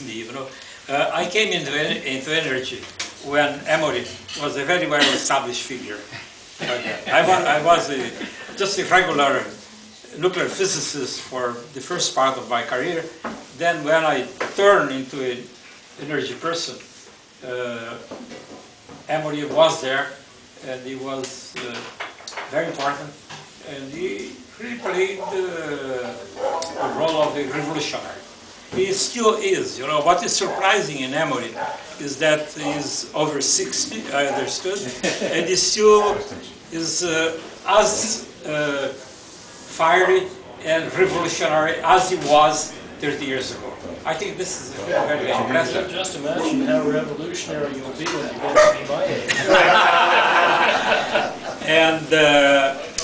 me, you know. I came into energy when Amory was a very well-established figure. I was just a regular nuclear physicist for the first part of my career. Then when I turned into an energy person, Amory was there, and he was very important, and he really played the role of a revolutionary. He still is. You know, what is surprising in Amory is that he's over 60, I understood, and he still is as fiery and revolutionary as he was 30 years ago. I think this is very impressive. Just imagine how revolutionary you'll be when you get to be my age.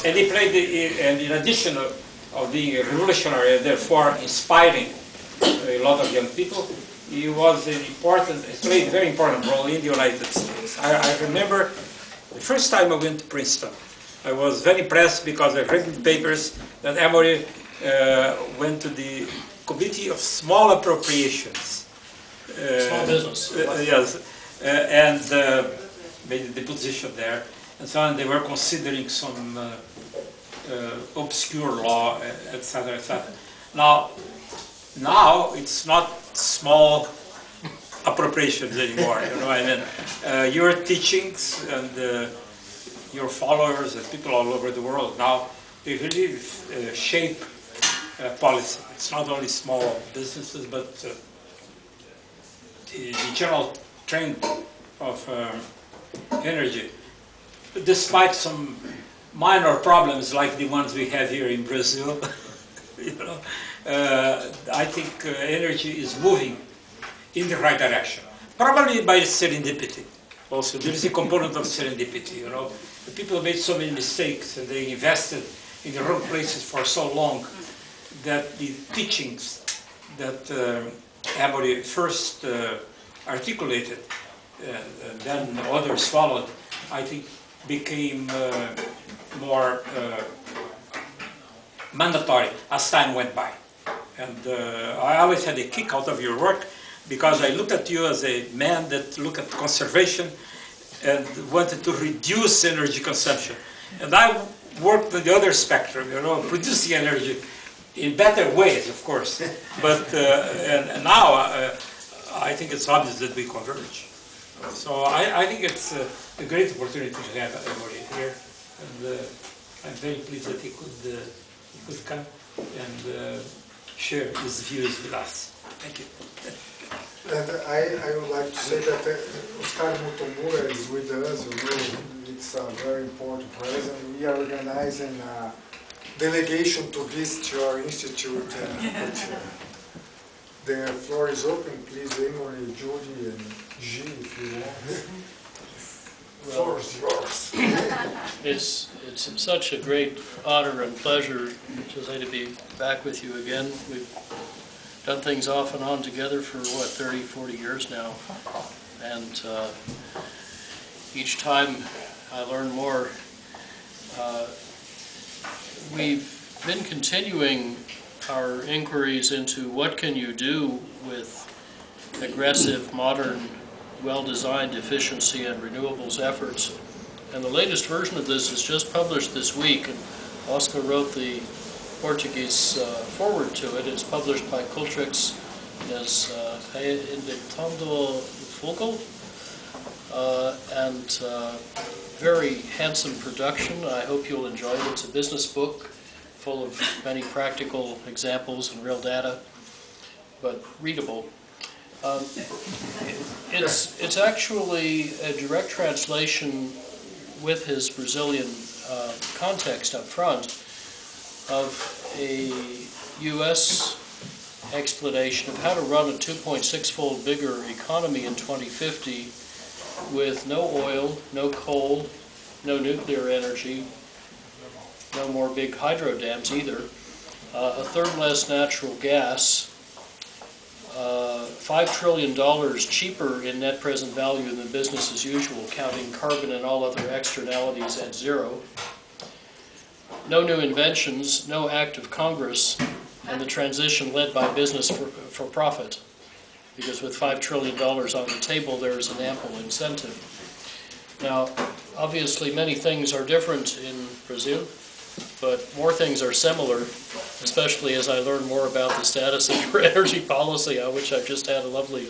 And he played, and in addition of being a revolutionary and therefore inspiring a lot of young people, he was he played a very important role in the United States. I remember the first time I went to Princeton, I was very impressed because I read in the papers that Amory went to the Committee of Small Appropriations. Small business. Yes, and made the position there. And so on, they were considering some obscure law, etc., etc. Now it's not small appropriations anymore. You know, I mean, your teachings and your followers and people all over the world now, they really shape policy. It's not only small businesses, but the general trend of energy. Despite some minor problems like the ones we have here in Brazil, you know, I think energy is moving in the right direction. Probably by serendipity. Also, there is a component of serendipity. You know, the people made so many mistakes and they invested in the wrong places for so long that the teachings that Amory first articulated and then others followed, I think became more mandatory as time went by. And I always had a kick out of your work because I looked at you as a man that looked at conservation and wanted to reduce energy consumption. And I worked on the other spectrum, you know, producing energy in better ways, of course. But and now I think it's obvious that we converge. So I think it's a great opportunity to have Amory here, and I'm very pleased that he could come and share his views with us. Thank you. And I would like to say that Oscar Mutomura is with us. You know, it's a very important presence. We are organizing a delegation to visit your institute. The floor is open. Please, Amory, Judy, and G, if you want. The floor is yours. It's such a great honor and pleasure, Jose, to be back with you again. We've done things off and on together for, what, 30, 40 years now. And each time I learn more. We've been continuing our inquiries into what can you do with aggressive, modern, well-designed efficiency and renewables efforts. And the latest version of this is just published this week, and Oscar wrote the Portuguese forward to it. It's published by Cultrix as Inventando Fogo, and very handsome production. I hope you'll enjoy it. It's a business book full of many practical examples and real data, but readable. It's actually a direct translation with his Brazilian context up front of a U.S. explanation of how to run a 2.6-fold bigger economy in 2050 with no oil, no coal, no nuclear energy, no more big hydro dams either, a third less natural gas, $5 trillion cheaper in net present value than business as usual, counting carbon and all other externalities at zero, no new inventions, no act of Congress, and the transition led by business for profit. because with $5 trillion on the table, there is an ample incentive. Now, obviously, many things are different in Brazil, but more things are similar, especially as I learn more about the status of your energy policy, on which I've just had a lovely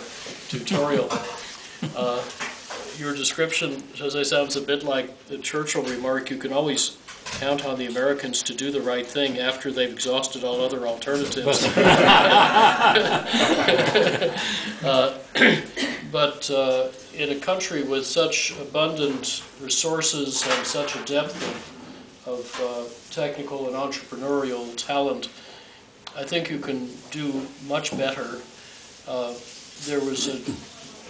tutorial. Your description, as I sounds a bit like the Churchill remark, you can always count on the Americans to do the right thing after they've exhausted all other alternatives. But in a country with such abundant resources and such a depth of technical and entrepreneurial talent, I think you can do much better. There was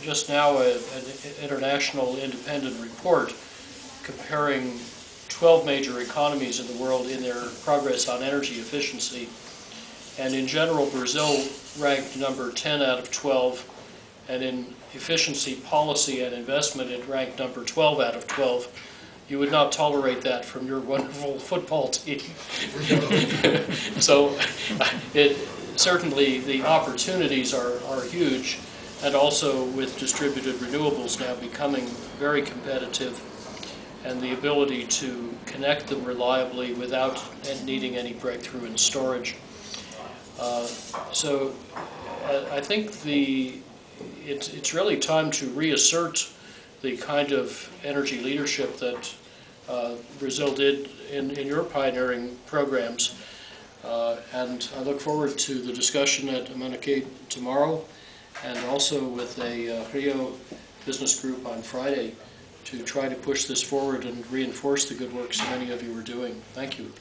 just now an international independent report comparing 12 major economies in the world in their progress on energy efficiency. And in general, Brazil ranked number 10 out of 12, and in efficiency policy and investment, it ranked number 12 out of 12. You would not tolerate that from your wonderful football team. So certainly the opportunities are huge, and also with distributed renewables now becoming very competitive, and the ability to connect them reliably without needing any breakthrough in storage. So I think it's really time to reassert the kind of energy leadership that Brazil did in your pioneering programs. And I look forward to the discussion at Amory tomorrow, and also with a Rio business group on Friday, to try to push this forward and reinforce the good work so many of you are doing. Thank you.